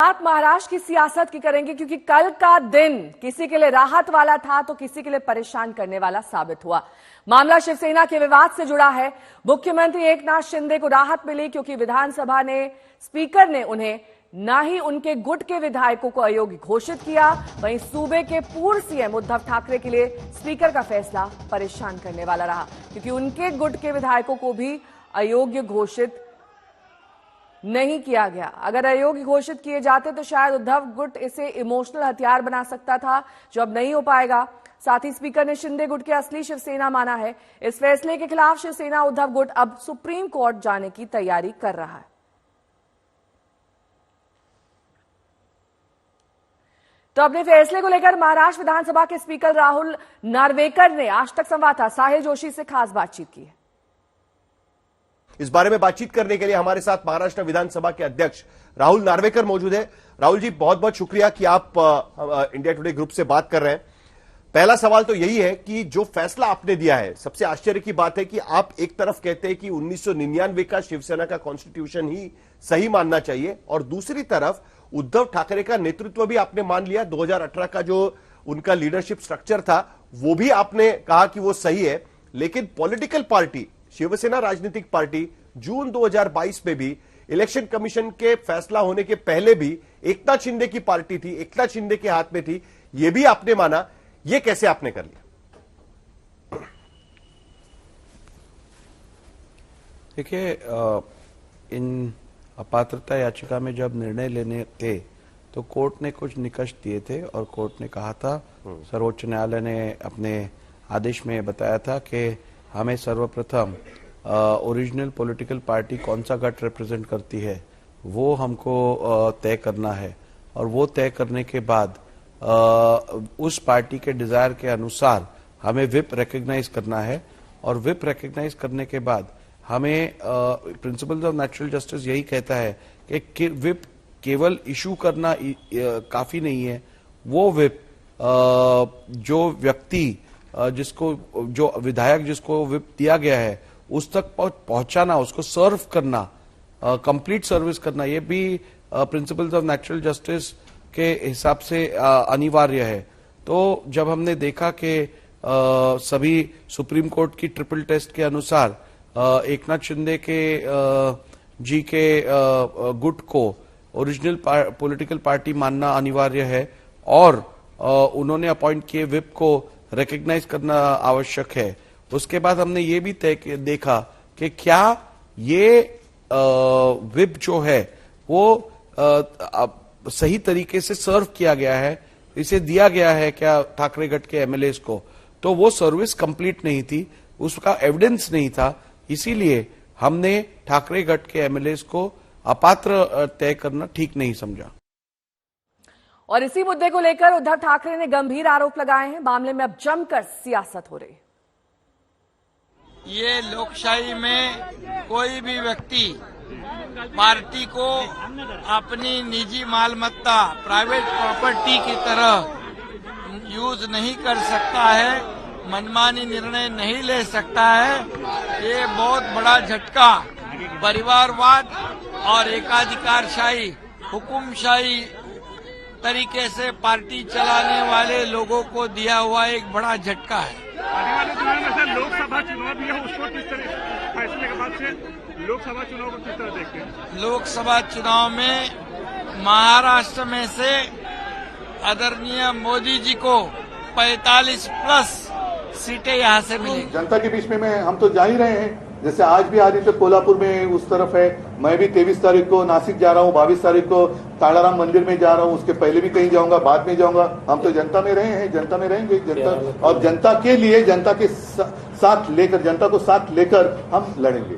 बात महाराष्ट्र की सियासत की करेंगे, क्योंकि कल का दिन किसी के लिए राहत वाला था तो किसी के लिए परेशान करने वाला साबित हुआ। मामला शिवसेना के विवाद से जुड़ा है। मुख्यमंत्री एकनाथ शिंदे को राहत मिली क्योंकि विधानसभा ने स्पीकर ने उन्हें न ही उनके गुट के विधायकों को अयोग्य घोषित किया, वहीं सूबे के पूर्व सीएम उद्धव ठाकरे के लिए स्पीकर का फैसला परेशान करने वाला रहा, क्योंकि उनके गुट के विधायकों को भी अयोग्य घोषित नहीं किया गया। अगर अयोग्य घोषित किए जाते तो शायद उद्धव गुट इसे इमोशनल हथियार बना सकता था, जो अब नहीं हो पाएगा। साथ ही स्पीकर ने शिंदे गुट के असली शिवसेना माना है। इस फैसले के खिलाफ शिवसेना उद्धव गुट अब सुप्रीम कोर्ट जाने की तैयारी कर रहा है। तो अपने फैसले को लेकर महाराष्ट्र विधानसभा के स्पीकर राहुल नार्वेकर ने आज तक संवाददाता साहिल जोशी से खास बातचीत की है। इस बारे में बातचीत करने के लिए हमारे साथ महाराष्ट्र विधानसभा के अध्यक्ष राहुल नार्वेकर मौजूद है। राहुल जी, बहुत बहुत शुक्रिया कि आप इंडिया टुडे ग्रुप से बात कर रहे हैं। पहला सवाल तो यही है कि जो फैसला आपने दिया है, सबसे आश्चर्य की बात है कि आप एक तरफ कहते हैं कि 1999 का शिवसेना का कॉन्स्टिट्यूशन ही सही मानना चाहिए, और दूसरी तरफ उद्धव ठाकरे का नेतृत्व भी आपने मान लिया। 2018 का जो उनका लीडरशिप स्ट्रक्चर था वो भी आपने कहा कि वो सही है, लेकिन पॉलिटिकल पार्टी शिवसेना राजनीतिक पार्टी जून 2022 में भी इलेक्शन कमीशन के फैसला होने के पहले भी एकनाथ शिंदे की पार्टी थी, एकनाथ शिंदे के हाथ में थी, यह भी आपने माना। यह कैसे आपने कर लिया? देखिए, इन अपात्रता याचिका में जब निर्णय लेने थे तो कोर्ट ने कुछ निकष दिए थे, और कोर्ट ने कहा था, सर्वोच्च न्यायालय ने अपने आदेश में बताया था कि हमें सर्वप्रथम ओरिजिनल पॉलिटिकल पार्टी कौन सा गठ रिप्रेजेंट करती है वो हमको तय करना है, और वो तय करने के बाद उस पार्टी के डिजायर के अनुसार हमें विप रिकॉग्नाइज करना है, और विप रिकॉग्नाइज करने के बाद हमें प्रिंसिपल्स ऑफ नेचुरल जस्टिस यही कहता है कि विप केवल इशू करना काफी नहीं है, वो विप जो व्यक्ति जिसको जो विधायक जिसको विप दिया गया है उस तक पहुंचाना, उसको सर्व करना, कंप्लीट सर्विस करना, ये भी प्रिंसिपल्स ऑफ नेचुरल जस्टिस के हिसाब से अनिवार्य है। तो जब हमने देखा कि सभी सुप्रीम कोर्ट की ट्रिपल टेस्ट के अनुसार एकनाथ शिंदे के जी के गुट को ओरिजिनल पॉलिटिकल पार्टी मानना अनिवार्य है, और उन्होंने अपॉइंट किए विप को रिकॉग्नाइज करना आवश्यक है, उसके बाद हमने ये भी देखा कि क्या ये विप जो है वो सही तरीके से सर्व किया गया है, इसे दिया गया है क्या ठाकरे गठ के एमएलएस को, तो वो सर्विस कंप्लीट नहीं थी, उसका एविडेंस नहीं था। इसीलिए हमने ठाकरे गठ के एमएलएस को अपात्र तय करना ठीक नहीं समझा। और इसी मुद्दे को लेकर उद्धव ठाकरे ने गंभीर आरोप लगाए हैं। मामले में अब जमकर सियासत हो रही है। ये लोकशाही में कोई भी व्यक्ति पार्टी को अपनी निजी मालमत्ता, प्राइवेट प्रॉपर्टी की तरह यूज नहीं कर सकता है, मनमानी निर्णय नहीं ले सकता है। ये बहुत बड़ा झटका परिवारवाद और एकाधिकारशाही, हुकुमशाही तरीके से पार्टी चलाने वाले लोगों को दिया हुआ एक बड़ा झटका है। आने वाले दिनों में सर लोकसभा चुनाव भी है, उसको किस तरह फैसले के बाद से लोकसभा चुनाव को किस तरह देखते हैं? लोकसभा चुनाव में महाराष्ट्र में से आदरणीय मोदी जी को 45+ सीटें यहाँ से मिलेंगी। जनता के बीच में हम तो जा ही रहे हैं, जैसे आज भी आदित्य कोल्हापुर में उस तरफ है, मैं भी 23 तारीख को नासिक जा रहा हूँ, 22 तारीख को ताड़ाराम मंदिर में जा रहा हूँ, उसके पहले भी कहीं जाऊंगा, बाद में जाऊंगा। हम तो जनता में रहे हैं, जनता में रहेंगे, जनता और जनता के लिए, जनता के साथ लेकर, जनता को साथ लेकर हम लड़ेंगे।